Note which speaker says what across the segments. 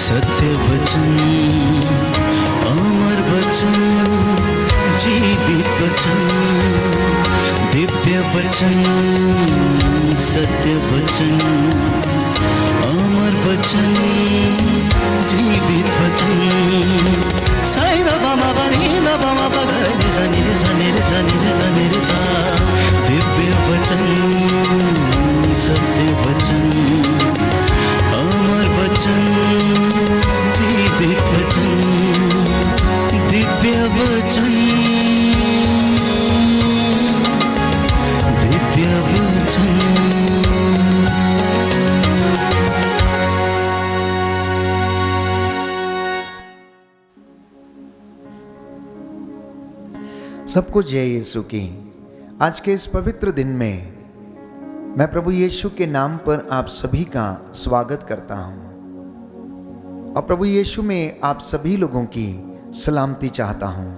Speaker 1: सत्य वचन, अमर वचन, जीवित वचन, दिव्य वचन, सत्य वचन, अमर वचन, जीवित वचन। साई दा बामा बनी दा बामा बगैर सनी रे सनी रे सनी रे सनी रे सा। दिव्य वचन, सत्य वचन, अमर वचन, जीवित वचन, दिव्य वचन, दिव्य वचन।
Speaker 2: सबको जय यीशु की। आज के इस पवित्र दिन में मैं प्रभु यीशु के नाम पर आप सभी का स्वागत करता हूं और प्रभु यीशु में आप सभी लोगों की सलामती चाहता हूं।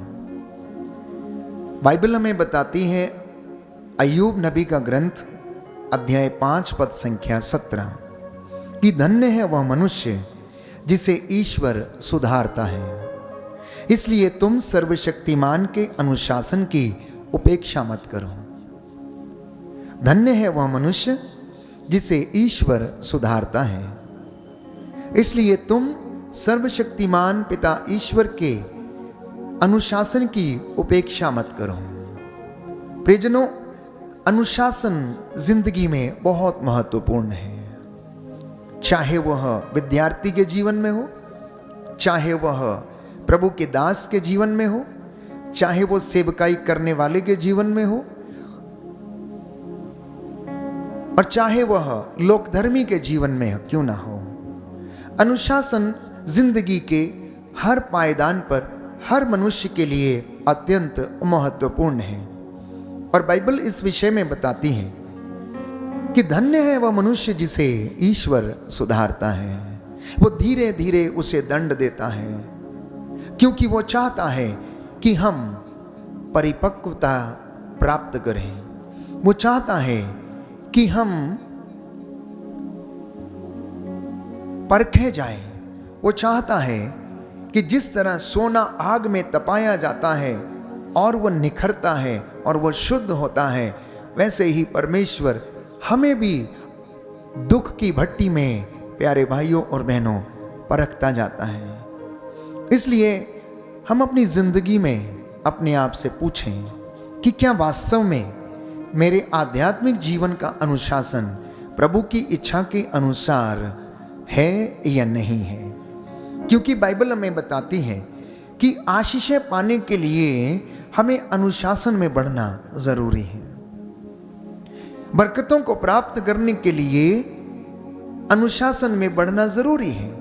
Speaker 2: बाइबल हमें बताती है अय्यूब नबी का ग्रंथ अध्याय 5 पद संख्या 17 कि धन्य है वह मनुष्य जिसे ईश्वर सुधारता है, इसलिए तुम सर्वशक्तिमान के अनुशासन की उपेक्षा मत करो। धन्य है वह मनुष्य जिसे ईश्वर सुधारता है, इसलिए तुम सर्वशक्तिमान पिता ईश्वर के अनुशासन की उपेक्षा मत करो। प्रियजनों, अनुशासन जिंदगी में बहुत महत्वपूर्ण है। चाहे वह विद्यार्थी के जीवन में हो, चाहे वह प्रभु के दास के जीवन में हो, चाहे वो सेवकाई करने वाले के जीवन में हो, और चाहे वह लोकधर्मी के जीवन में क्यों ना हो। अनुशासन जिंदगी के हर पायदान पर हर मनुष्य के लिए अत्यंत महत्वपूर्ण है। और बाइबल इस विषय में बताती है कि धन्य है वह मनुष्य जिसे ईश्वर सुधारता है। वो धीरे धीरे उसे दंड देता है, क्योंकि वो चाहता है कि हम परिपक्वता प्राप्त करें। वो चाहता है कि हम परखे जाएं। वो चाहता है कि जिस तरह सोना आग में तपाया जाता है और वह निखरता है और वह शुद्ध होता है, वैसे ही परमेश्वर हमें भी दुख की भट्टी में, प्यारे भाइयों और बहनों, परखता जाता है। इसलिए हम अपनी जिंदगी में अपने आप से पूछें कि क्या वास्तव में मेरे आध्यात्मिक जीवन का अनुशासन प्रभु की इच्छा के अनुसार है या नहीं है। क्योंकि बाइबल हमें बताती है कि आशीषें पाने के लिए हमें अनुशासन में बढ़ना जरूरी है। बरकतों को प्राप्त करने के लिए अनुशासन में बढ़ना जरूरी है।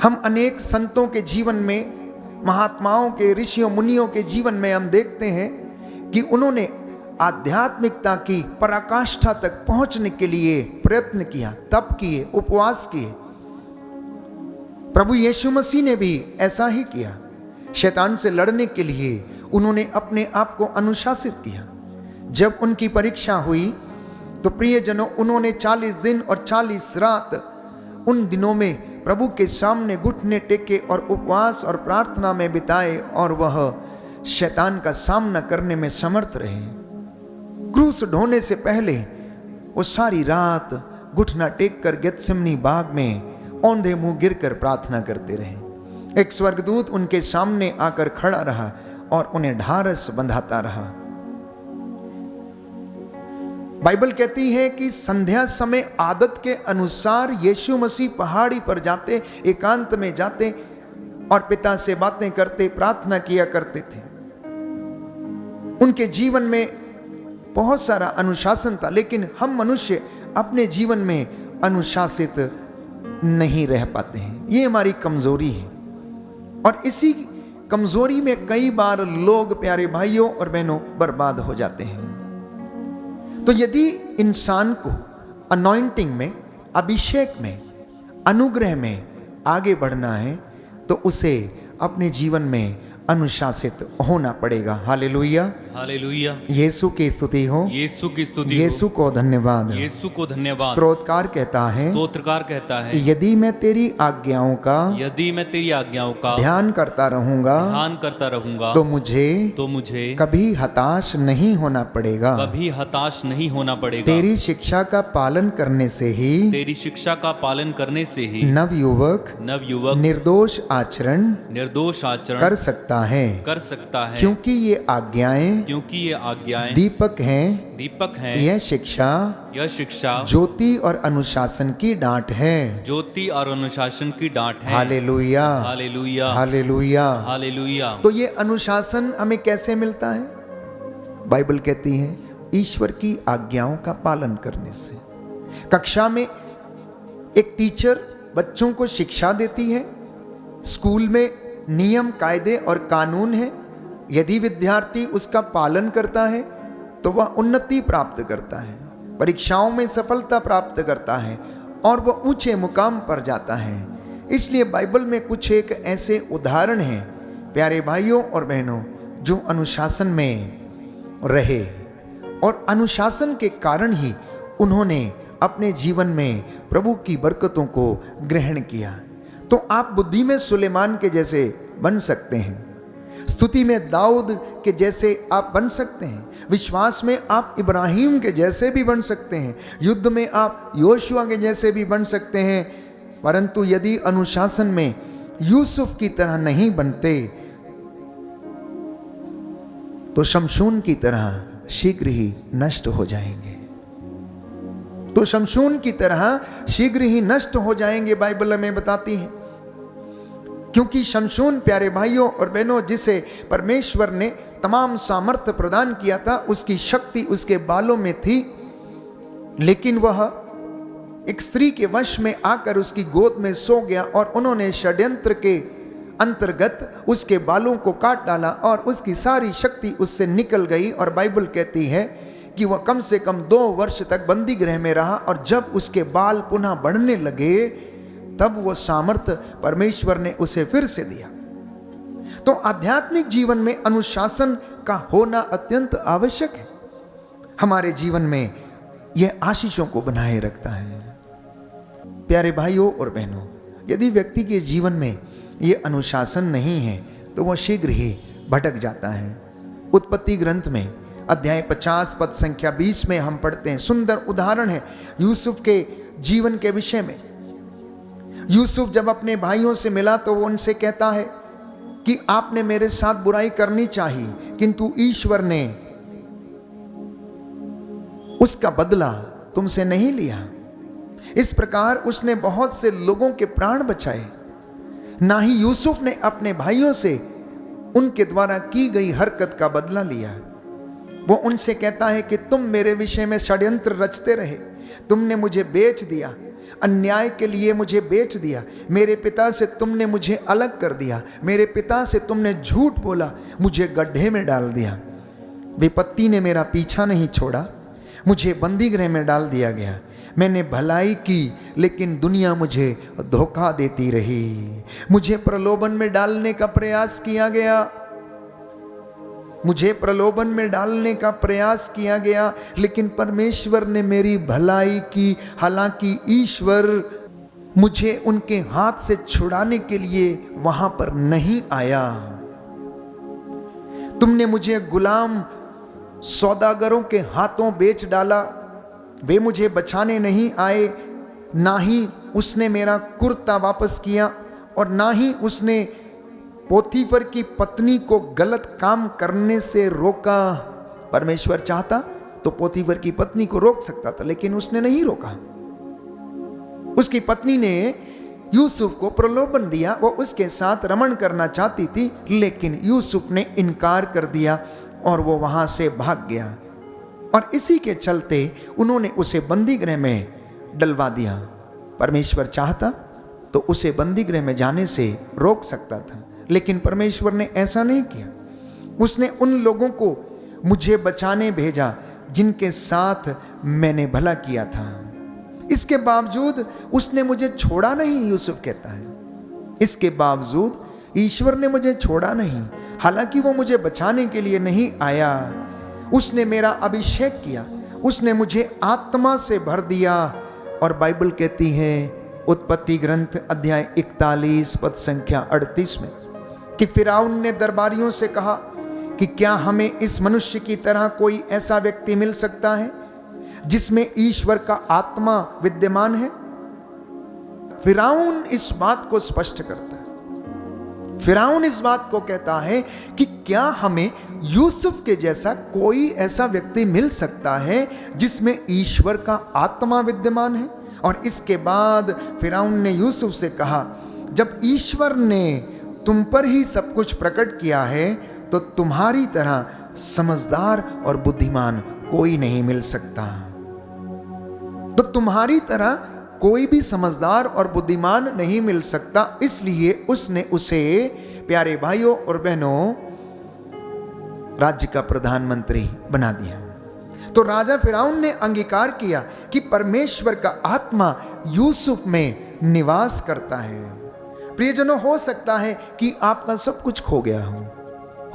Speaker 2: हम अनेक संतों के जीवन में, महात्माओं के, ऋषियों मुनियों के जीवन में हम देखते हैं कि उन्होंने आध्यात्मिकता की पराकाष्ठा तक पहुंचने के लिए प्रयत्न किया, तप किए, उपवास किए। प्रभु यीशु मसीह ने भी ऐसा ही किया। शैतान से लड़ने के लिए उन्होंने अपने आप को अनुशासित किया। जब उनकी परीक्षा हुई तो प्रियजनों, उन्होंने 40 दिन और 40 रात उन दिनों में प्रभु के सामने घुटने टेके और उपवास और प्रार्थना में बिताए, और वह शैतान का सामना करने में समर्थ रहे। क्रूस ढोने से पहले वो सारी रात घुटना टेक कर गेत्सेमनी बाग में औंधे मुंह गिरकर प्रार्थना करते रहे। एक स्वर्गदूत उनके सामने आकर खड़ा रहा और उन्हें ढारस बंधाता रहा। बाइबल कहती है कि संध्या समय आदत के अनुसार यीशु मसीह पहाड़ी पर जाते, एकांत में जाते और पिता से बातें करते, प्रार्थना किया करते थे। उनके जीवन में बहुत सारा अनुशासन था, लेकिन हम मनुष्य अपने जीवन में अनुशासित नहीं रह पाते हैं। ये हमारी कमजोरी है, और इसी कमजोरी में कई बार लोग, प्यारे भाइयों और बहनों, बर्बाद हो जाते हैं। तो यदि इंसान को अनॉइंटिंग में, अभिषेक में, अनुग्रह में आगे बढ़ना है तो उसे अपने जीवन में अनुशासित होना पड़ेगा। हालेलुया।
Speaker 3: हालेलुया।
Speaker 2: यीशु की स्तुति हो,
Speaker 3: यीशु की स्तुति हो।
Speaker 2: यीशु को धन्यवाद।
Speaker 3: यीशु को धन्यवाद।
Speaker 2: स्तोत्रकार कहता है,
Speaker 3: स्तोत्रकार कहता है,
Speaker 2: यदि मैं तेरी आज्ञाओं का
Speaker 3: यदि मैं तेरी आज्ञाओं का
Speaker 2: ध्यान करता रहूंगा
Speaker 3: ध्यान करता रहूंगा
Speaker 2: तो मुझे
Speaker 3: कभी
Speaker 2: हताश नहीं होना पड़ेगा।
Speaker 3: कभी हताश नहीं होना पड़ेगा।
Speaker 2: तेरी शिक्षा का पालन करने से ही
Speaker 3: तेरी शिक्षा का पालन करने से ही
Speaker 2: नवयुवक निर्दोष आचरण कर सकता है। क्योंकि ये आज्ञाएं दीपक हैं। यह शिक्षा ज्योति और अनुशासन की डांट है। Hallelujah,
Speaker 3: hallelujah,
Speaker 2: hallelujah,
Speaker 3: hallelujah.
Speaker 2: तो ये अनुशासन हमें कैसे मिलता है? बाइबल कहती है ईश्वर की आज्ञाओं का पालन करने से। कक्षा में एक टीचर बच्चों को शिक्षा देती है। स्कूल में नियम, कायदे और कानून है। यदि विद्यार्थी उसका पालन करता है तो वह उन्नति प्राप्त करता है, परीक्षाओं में सफलता प्राप्त करता है और वह ऊंचे मुकाम पर जाता है। इसलिए बाइबल में कुछ एक ऐसे उदाहरण हैं प्यारे भाइयों और बहनों, जो अनुशासन में रहे और अनुशासन के कारण ही उन्होंने अपने जीवन में प्रभु की बरकतों को ग्रहण किया। तो आप बुद्धि में सुलेमान के जैसे बन सकते हैं, स्तुति में दाऊद के जैसे आप बन सकते हैं, विश्वास में आप इब्राहिम के जैसे भी बन सकते हैं, युद्ध में आप योशुआ के जैसे भी बन सकते हैं। परंतु यदि अनुशासन में यूसुफ की तरह नहीं बनते तो शमशून की तरह शीघ्र ही नष्ट हो जाएंगे। बाइबल हमें बताती है। क्योंकि शमशून प्यारे भाइयों और बहनों, जिसे परमेश्वर ने तमाम सामर्थ्य प्रदान किया था, उसकी शक्ति उसके बालों में थी, लेकिन वह एक स्त्री के वश में आकर उसकी गोद में सो गया और उन्होंने षड्यंत्र के अंतर्गत उसके बालों को काट डाला और उसकी सारी शक्ति उससे निकल गई। और बाइबल कहती है कि वह कम से कम 2 वर्ष तक बंदी गृह में रहा और जब उसके बाल पुनः बढ़ने लगे तब वो सामर्थ्य परमेश्वर ने उसे फिर से दिया। तो आध्यात्मिक जीवन में अनुशासन का होना अत्यंत आवश्यक है। हमारे जीवन में यह आशीषों को बनाए रखता है। प्यारे भाइयों और बहनों, यदि व्यक्ति के जीवन में यह अनुशासन नहीं है तो वह शीघ्र ही भटक जाता है। उत्पत्ति ग्रंथ में अध्याय 50 पद संख्या 20 में हम पढ़ते हैं, सुंदर उदाहरण है यूसुफ के जीवन के विषय में। यूसुफ जब अपने भाइयों से मिला तो वो उनसे कहता है कि आपने मेरे साथ बुराई करनी चाहिए, किंतु ईश्वर ने उसका बदला तुमसे नहीं लिया। इस प्रकार उसने बहुत से लोगों के प्राण बचाए। ना ही यूसुफ ने अपने भाइयों से उनके द्वारा की गई हरकत का बदला लिया। वो उनसे कहता है कि तुम मेरे विषय में षड्यंत्र रचते रहे, तुमने मुझे बेच दिया, अन्याय के लिए मुझे बेच दिया, मेरे पिता से तुमने मुझे अलग कर दिया, मेरे पिता से तुमने झूठ बोला, मुझे गड्ढे में डाल दिया। विपत्ति ने मेरा पीछा नहीं छोड़ा, मुझे बंदी गृह में डाल दिया गया। मैंने भलाई की लेकिन दुनिया मुझे धोखा देती रही। मुझे प्रलोभन में डालने का प्रयास किया गया, मुझे प्रलोभन में डालने का प्रयास किया गया, लेकिन परमेश्वर ने मेरी भलाई की। हालांकि ईश्वर मुझे उनके हाथ से छुड़ाने के लिए वहां पर नहीं आया। तुमने मुझे गुलाम सौदागरों के हाथों बेच डाला, वे मुझे बचाने नहीं आए। ना ही उसने मेरा कुर्ता वापस किया और ना ही उसने पोतीफर की पत्नी को गलत काम करने से रोका। परमेश्वर चाहता तो पोतीफर की पत्नी को रोक सकता था, लेकिन उसने नहीं रोका। उसकी पत्नी ने यूसुफ को प्रलोभन दिया, वो उसके साथ रमण करना चाहती थी, लेकिन यूसुफ ने इनकार कर दिया और वो वहां से भाग गया। और इसी के चलते उन्होंने उसे बंदी गृह में डलवा दिया। परमेश्वर चाहता तो उसे बंदी गृह में जाने से रोक सकता था, लेकिन परमेश्वर ने ऐसा नहीं किया। उसने उन लोगों को मुझे बचाने भेजा जिनके साथ मैंने भला किया था। इसके बावजूद उसने मुझे छोड़ा नहीं, यूसुफ कहता है। इसके बावजूद ईश्वर ने मुझे छोड़ा नहीं, हालांकि वो मुझे बचाने के लिए नहीं आया, उसने मेरा अभिषेक किया, उसने मुझे आत्मा से भर दिया। और बाइबल कहती है उत्पत्ति ग्रंथ अध्याय 41 पद संख्या 38 में कि फिरौन ने दरबारियों से कहा कि क्या हमें इस मनुष्य की तरह कोई ऐसा व्यक्ति मिल सकता है जिसमें ईश्वर का आत्मा विद्यमान है। फिरौन इस बात को स्पष्ट करता है, फिरौन इस बात को कहता है कि क्या हमें यूसुफ के जैसा कोई ऐसा व्यक्ति मिल सकता है जिसमें ईश्वर का आत्मा विद्यमान है। और इसके बाद फिरौन ने यूसुफ से कहा, जब ईश्वर ने तुम पर ही सब कुछ प्रकट किया है तो तुम्हारी तरह समझदार और बुद्धिमान कोई नहीं मिल सकता। तो तुम्हारी तरह कोई भी समझदार और बुद्धिमान नहीं मिल सकता, इसलिए उसने उसे प्यारे भाइयों और बहनों राज्य का प्रधानमंत्री बना दिया। तो राजा फिरौन ने अंगीकार किया कि परमेश्वर का आत्मा यूसुफ में निवास करता है। प्रियजनों, हो सकता है कि आपका सब कुछ खो गया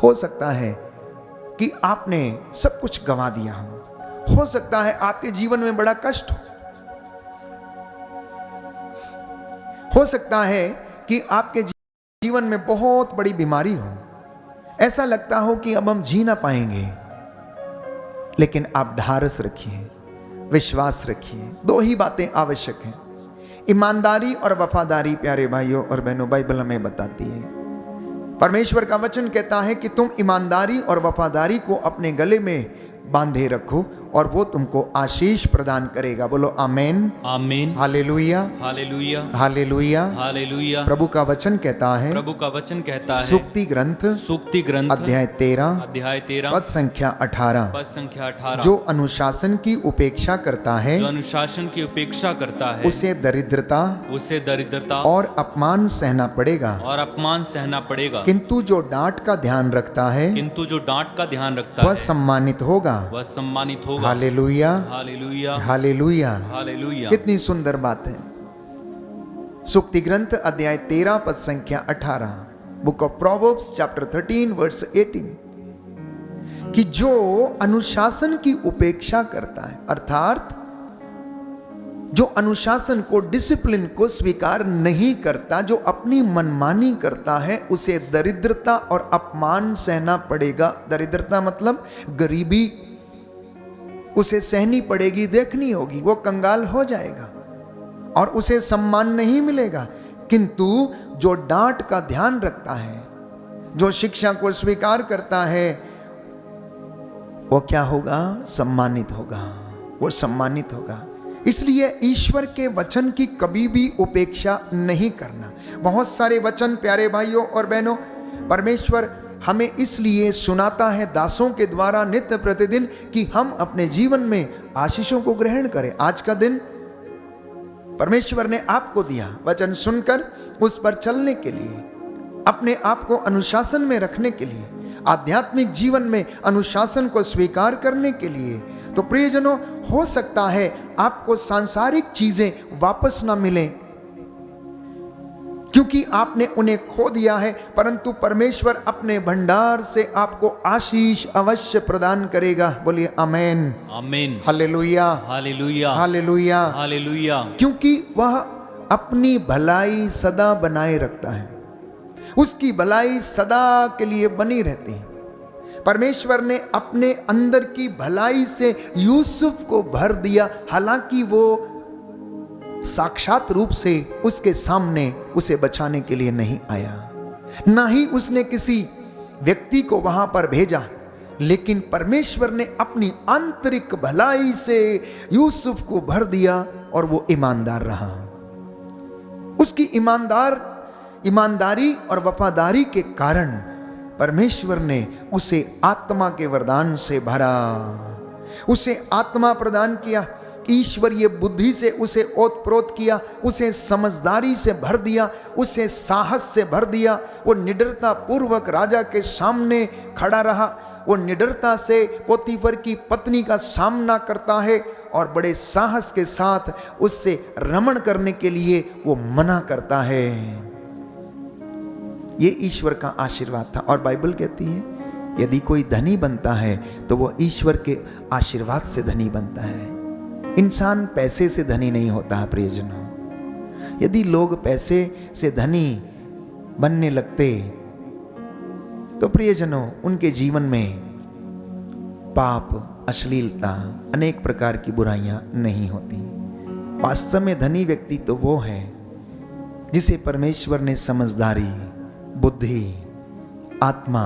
Speaker 2: हो सकता है कि आपने सब कुछ गंवा दिया हो सकता है आपके जीवन में बड़ा कष्ट हो सकता है कि आपके जीवन में बहुत बड़ी बीमारी हो, ऐसा लगता हो कि अब हम जी ना पाएंगे। लेकिन आप ढारस रखिए, विश्वास रखिए। दो ही बातें आवश्यक हैं, ईमानदारी और वफादारी। प्यारे भाइयों और बहनों, बाइबल हमें बताती है, परमेश्वर का वचन कहता है कि तुम ईमानदारी और वफादारी को अपने गले में बांधे रखो और वो तुमको आशीष प्रदान करेगा। बोलो आमेन,
Speaker 3: आमीन,
Speaker 2: हालेलुया,
Speaker 3: हालेलुया,
Speaker 2: हालेलुया,
Speaker 3: हालेलुया।
Speaker 2: प्रभु का वचन कहता है,
Speaker 3: प्रभु का वचन कहता है,
Speaker 2: सूक्ति ग्रंथ अध्याय 13 पद संख्या 18, जो अनुशासन की उपेक्षा करता है,
Speaker 3: जो अनुशासन की उपेक्षा करता है,
Speaker 2: उसे दरिद्रता और अपमान सहना पड़ेगा, किंतु जो डांट का ध्यान रखता है, वह सम्मानित होगा। Hallelujah,
Speaker 3: hallelujah,
Speaker 2: hallelujah,
Speaker 3: hallelujah.
Speaker 2: कितनी सुंदर बात है। सूक्ति ग्रंथ अध्याय 13 पद संख्या 18, book of Proverbs chapter 13 verse 18, कि जो अनुशासन की उपेक्षा करता है, अर्थात जो अनुशासन को, डिसिप्लिन को स्वीकार नहीं करता, जो अपनी मनमानी करता है, उसे दरिद्रता और अपमान सहना पड़ेगा। दरिद्रता मतलब गरीबी उसे सहनी पड़ेगी, देखनी होगी, वो कंगाल हो जाएगा और उसे सम्मान नहीं मिलेगा। किंतु जो डांट का ध्यान रखता है, जो शिक्षा को स्वीकार करता है, वो क्या होगा? सम्मानित होगा, वो सम्मानित होगा। इसलिए ईश्वर के वचन की कभी भी उपेक्षा नहीं करना। बहुत सारे वचन प्यारे भाइयों और बहनों परमेश्वर हमें इसलिए सुनाता है दासों के द्वारा नित्य प्रतिदिन कि हम अपने जीवन में आशीषों को ग्रहण करें। आज का दिन परमेश्वर ने आपको दिया वचन सुनकर उस पर चलने के लिए, अपने आप को अनुशासन में रखने के लिए, आध्यात्मिक जीवन में अनुशासन को स्वीकार करने के लिए। तो प्रियजनों, हो सकता है आपको सांसारिक चीजें वापस ना मिलें क्योंकि आपने उन्हें खो दिया है, परंतु परमेश्वर अपने भंडार से आपको आशीष अवश्य प्रदान करेगा। बोलिए आमेन,
Speaker 3: आमीन,
Speaker 2: हालेलुया,
Speaker 3: हालेलुया,
Speaker 2: हालेलुया,
Speaker 3: हालेलुया।
Speaker 2: क्योंकि वह अपनी भलाई सदा बनाए रखता है, उसकी भलाई सदा के लिए बनी रहती है। परमेश्वर ने अपने अंदर की भलाई से यूसुफ को भर दिया, हालांकि वो साक्षात रूप से उसके सामने उसे बचाने के लिए नहीं आया, ना ही उसने किसी व्यक्ति को वहां पर भेजा, लेकिन परमेश्वर ने अपनी आंतरिक भलाई से यूसुफ को भर दिया और वो ईमानदार रहा। उसकी ईमानदारी और वफादारी के कारण परमेश्वर ने उसे आत्मा के वरदान से भरा, उसे आत्मा प्रदान किया, ईश्वरीय बुद्धि से उसे ओतप्रोत किया, उसे समझदारी से भर दिया, उसे साहस से भर दिया। वो निडरता पूर्वक राजा के सामने खड़ा रहा, वो निडरता से पोतीफर की पत्नी का सामना करता है और बड़े साहस के साथ उससे रमण करने के लिए वो मना करता है। ये ईश्वर का आशीर्वाद था। और बाइबल कहती है यदि कोई धनी बनता है तो वो ईश्वर के आशीर्वाद से धनी बनता है। इंसान पैसे से धनी नहीं होता है प्रियजनों। यदि लोग पैसे से धनी बनने लगते तो प्रियजनों उनके जीवन में पाप, अश्लीलता, अनेक प्रकार की बुराइयां नहीं होती। वास्तव में धनी व्यक्ति तो वो है जिसे परमेश्वर ने समझदारी, बुद्धि, आत्मा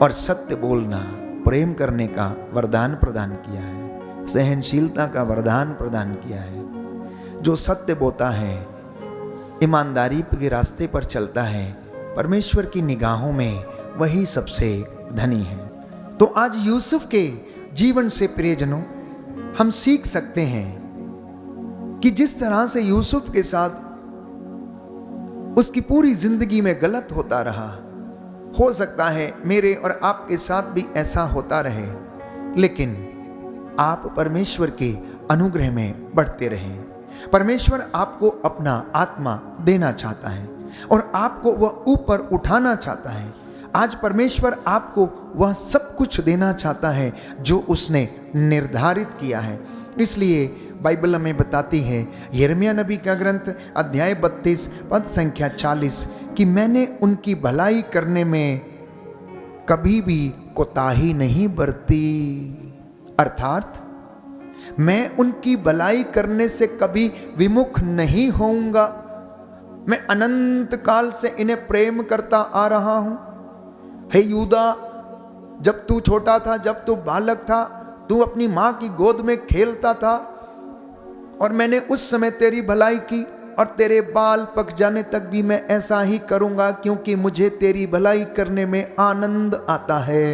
Speaker 2: और सत्य बोलना, प्रेम करने का वरदान प्रदान किया है, सहनशीलता का वरदान प्रदान किया है। जो सत्य बोता है, ईमानदारी के रास्ते पर चलता है, परमेश्वर की निगाहों में वही सबसे धनी है। तो आज यूसुफ के जीवन से प्रियजनों हम सीख सकते हैं कि जिस तरह से यूसुफ के साथ उसकी पूरी जिंदगी में गलत होता रहा, हो सकता है मेरे और आपके साथ भी ऐसा होता रहे, लेकिन आप परमेश्वर के अनुग्रह में बढ़ते रहें। परमेश्वर आपको अपना आत्मा देना चाहता है और आपको वह ऊपर उठाना चाहता है। आज परमेश्वर आपको वह सब कुछ देना चाहता है जो उसने निर्धारित किया है। इसलिए बाइबल हमें बताती है, यिर्मयाह नबी का ग्रंथ अध्याय 32 पद संख्या 40 कि मैंने उनकी भलाई करने में कभी भी कोताही नहीं बरती। अर्थात मैं उनकी भलाई करने से कभी विमुख नहीं होऊंगा। मैं अनंत काल से इन्हें प्रेम करता आ रहा हूं। हे यूदा, जब तू छोटा था, जब तू बालक था, तू अपनी मां की गोद में खेलता था और मैंने उस समय तेरी भलाई की और तेरे बाल पक जाने तक भी मैं ऐसा ही करूंगा, क्योंकि मुझे तेरी भलाई करने में आनंद आता है।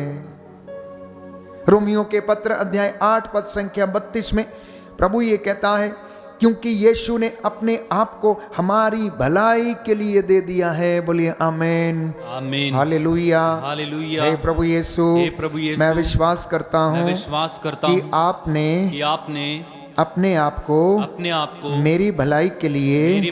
Speaker 2: रोमियो के पत्र अध्याय 8 पद संख्या 32 में प्रभु ये कहता है, क्योंकि यीशु ने अपने आप को हमारी भलाई के लिए दे दिया है। बोलिए आमीन,
Speaker 3: आमीन,
Speaker 2: हालेलुया,
Speaker 3: हालेलुया।
Speaker 2: हे प्रभु यीशु,
Speaker 3: हे प्रभु यीशु,
Speaker 2: मैं विश्वास करता हूँ
Speaker 3: मैं विश्वास करता
Speaker 2: कि
Speaker 3: हूँ
Speaker 2: आपने अपने आप को मेरी भलाई के लिए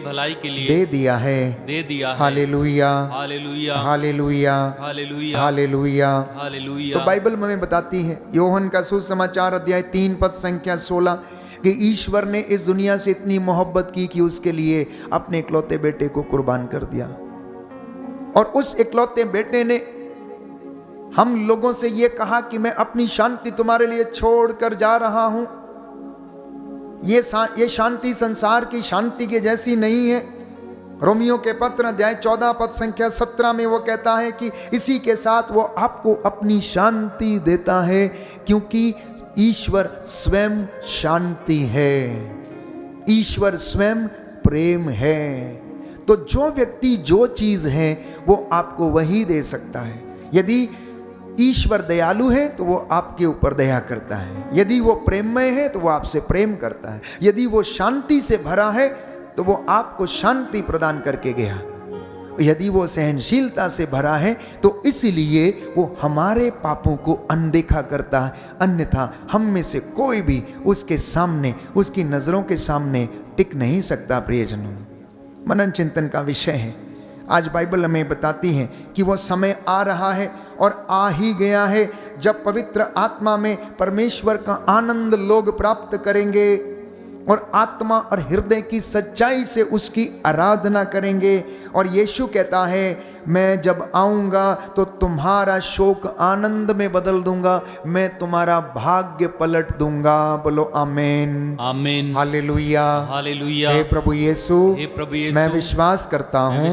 Speaker 2: दे दिया है। Hallelujah,
Speaker 3: hallelujah,
Speaker 2: hallelujah,
Speaker 3: hallelujah,
Speaker 2: hallelujah,
Speaker 3: hallelujah.
Speaker 2: तो बाइबल हमें बताती है, योहन का सुसमाचार अध्याय 3 पद संख्या 16 कि ईश्वर ने इस दुनिया से इतनी मोहब्बत की कि उसके लिए अपने इकलौते बेटे को कुर्बान कर दिया। और उस इकलौते बेटे ने हम लोगों से यह कहा कि मैं अपनी शांति तुम्हारे लिए छोड़ कर जा रहा हूं। ये शांति संसार की शांति के जैसी नहीं है। रोमियो के पत्र अध्याय 14 पद संख्या 17 में वो कहता है कि इसी के साथ वो आपको अपनी शांति देता है, क्योंकि ईश्वर स्वयं शांति है, ईश्वर स्वयं प्रेम है। तो जो व्यक्ति जो चीज है वो आपको वही दे सकता है। यदि ईश्वर दयालु है तो वो आपके ऊपर दया करता है, यदि वो प्रेममय है तो वो आपसे प्रेम करता है, यदि वो शांति से भरा है तो वो आपको शांति प्रदान करके गया, यदि वो सहनशीलता से भरा है तो इसीलिए वो हमारे पापों को अनदेखा करता है। अन्यथा हम में से कोई भी उसके सामने, उसकी नजरों के सामने टिक नहीं सकता। प्रियजनों, मनन चिंतन का विषय है। आज बाइबल हमें बताती है कि वो समय आ रहा है और आ ही गया है जब पवित्र आत्मा में परमेश्वर का आनंद लोग प्राप्त करेंगे और आत्मा और हृदय की सच्चाई से उसकी आराधना करेंगे। और यीशु कहता है, मैं जब आऊंगा तो तुम्हारा शोक आनंद में बदल दूंगा, मैं तुम्हारा भाग्य पलट दूंगा। बोलो आमीन,
Speaker 3: आमीन,
Speaker 2: हालेलुया,
Speaker 3: हालेलुया।
Speaker 2: हे प्रभु यीशु,
Speaker 3: हे प्रभु यीशु,
Speaker 2: मैं विश्वास करता हूँ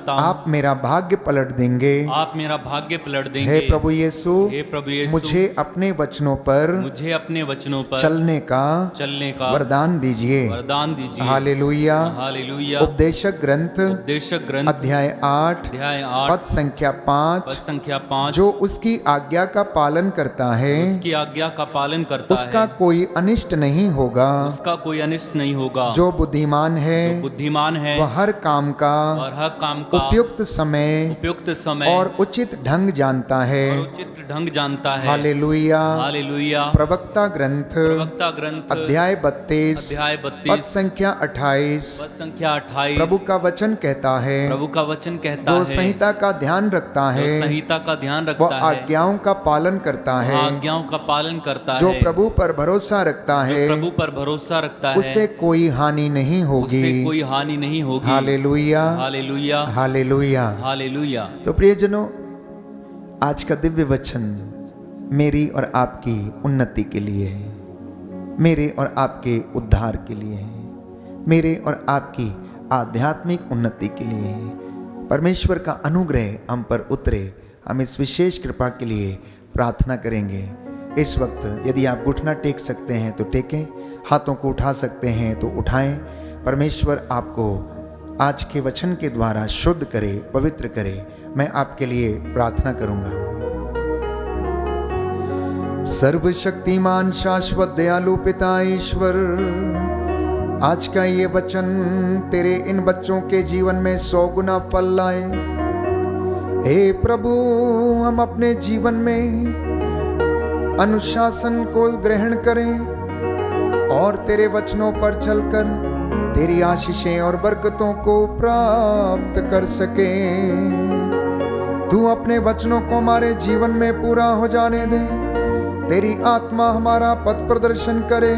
Speaker 2: आप मेरा भाग्य पलट देंगे,
Speaker 3: आप मेरा भाग्य पलट देंगे।
Speaker 2: हे प्रभु यीशु,
Speaker 3: हे प्रभु यीशु,
Speaker 2: मुझे अपने वचनों पर चलने का वरदान दीजिए,
Speaker 3: वरदान दीजिए।
Speaker 2: Hallelujah,
Speaker 3: hallelujah.
Speaker 2: उपदेशक ग्रंथ
Speaker 3: अध्याय 8 अध्याय
Speaker 2: पद
Speaker 3: 8
Speaker 2: संख्या
Speaker 3: पद
Speaker 2: 5,
Speaker 3: संख्या 5,
Speaker 2: जो उसकी आज्ञा का पालन करता है
Speaker 3: उसकी आज्ञा का पालन करता
Speaker 2: उसका
Speaker 3: है,
Speaker 2: कोई अनिष्ट नहीं होगा।
Speaker 3: उसका कोई अनिष्ट नहीं होगा।
Speaker 2: जो बुद्धिमान है
Speaker 3: बुद्धिमान है
Speaker 2: वह हर काम का
Speaker 3: और हर काम का
Speaker 2: उपयुक्त समय
Speaker 3: उपयुक्त समय
Speaker 2: और उचित ढंग जानता है।
Speaker 3: और उचित ढंग जानता है।
Speaker 2: हालेलुया।
Speaker 3: हालेलुया।
Speaker 2: प्रवक्ता ग्रंथ
Speaker 3: प्रवक्ता ग्रंथ
Speaker 2: अध्याय 32
Speaker 3: अध्याय
Speaker 2: पद
Speaker 3: 32
Speaker 2: संख्या 28,
Speaker 3: पद संख्या 28,
Speaker 2: प्रभु का वचन कहता है
Speaker 3: प्रभु का वचन कहता
Speaker 2: जो
Speaker 3: है,
Speaker 2: संहिता का ध्यान रखता
Speaker 3: जो
Speaker 2: है
Speaker 3: संहिता का ध्यान
Speaker 2: वह
Speaker 3: रखता है,
Speaker 2: आज्ञाओं का पालन करता
Speaker 3: वह
Speaker 2: है।
Speaker 3: आज्ञाओं का पालन करता
Speaker 2: जो
Speaker 3: है,
Speaker 2: प्रभु पर भरोसा रखता
Speaker 3: जो
Speaker 2: है
Speaker 3: प्रभु पर भरोसा रखता
Speaker 2: उसे
Speaker 3: है,
Speaker 2: कोई हानि नहीं
Speaker 3: उससे
Speaker 2: होगी।
Speaker 3: कोई हानि नहीं होगी।
Speaker 2: हालेलुया।
Speaker 3: हालेलुया।
Speaker 2: हालेलुया।
Speaker 3: हालेलुया।
Speaker 2: तो प्रियजनों, आज का दिव्य वचन मेरी और आपकी उन्नति के लिए है, मेरे और आपके उद्धार के लिए है, मेरे और आपकी आध्यात्मिक उन्नति के लिए है। परमेश्वर का अनुग्रह हम पर उतरे, हम इस विशेष कृपा के लिए प्रार्थना करेंगे। इस वक्त यदि आप घुटना टेक सकते हैं तो टेकें, हाथों को उठा सकते हैं तो उठाएं। परमेश्वर आपको आज के वचन के द्वारा शुद्ध करे, पवित्र करे। मैं आपके लिए प्रार्थना करूंगा। सर्वशक्तिमान शाश्वत दयालु पिता ईश्वर, आज का ये वचन तेरे इन बच्चों के जीवन में 100 गुना फल लाए। हे प्रभु, हम अपने जीवन में अनुशासन को ग्रहण करें और तेरे वचनों पर चलकर तेरी आशीषें और बरकतों को प्राप्त कर सकें। तू अपने वचनों को हमारे जीवन में पूरा हो जाने दे। तेरी आत्मा हमारा पथ प्रदर्शन करे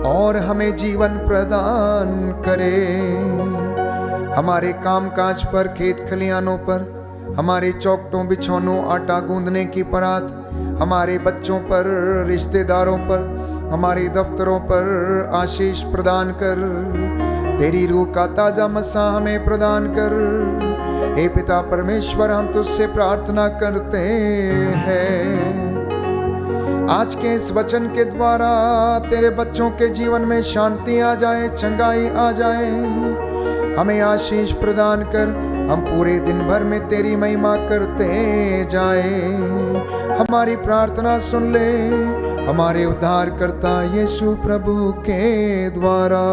Speaker 2: और हमें जीवन प्रदान करे। हमारे कामकाज पर, खेत खलिहानों पर, हमारे चौखटों बिछौनों आटा गूंदने की परात, हमारे बच्चों पर, रिश्तेदारों पर, हमारे दफ्तरों पर आशीष प्रदान कर। तेरी रूह का ताजा मसा हमें प्रदान कर। हे पिता परमेश्वर, हम तुझसे प्रार्थना करते हैं आज के इस वचन के द्वारा तेरे बच्चों के जीवन में शांति आ जाए, चंगाई आ जाए। हमें आशीष प्रदान कर, हम पूरे दिन भर में तेरी महिमा करते जाए। हमारी प्रार्थना सुन ले हमारे उद्धारकर्ता यीशु प्रभु के द्वारा।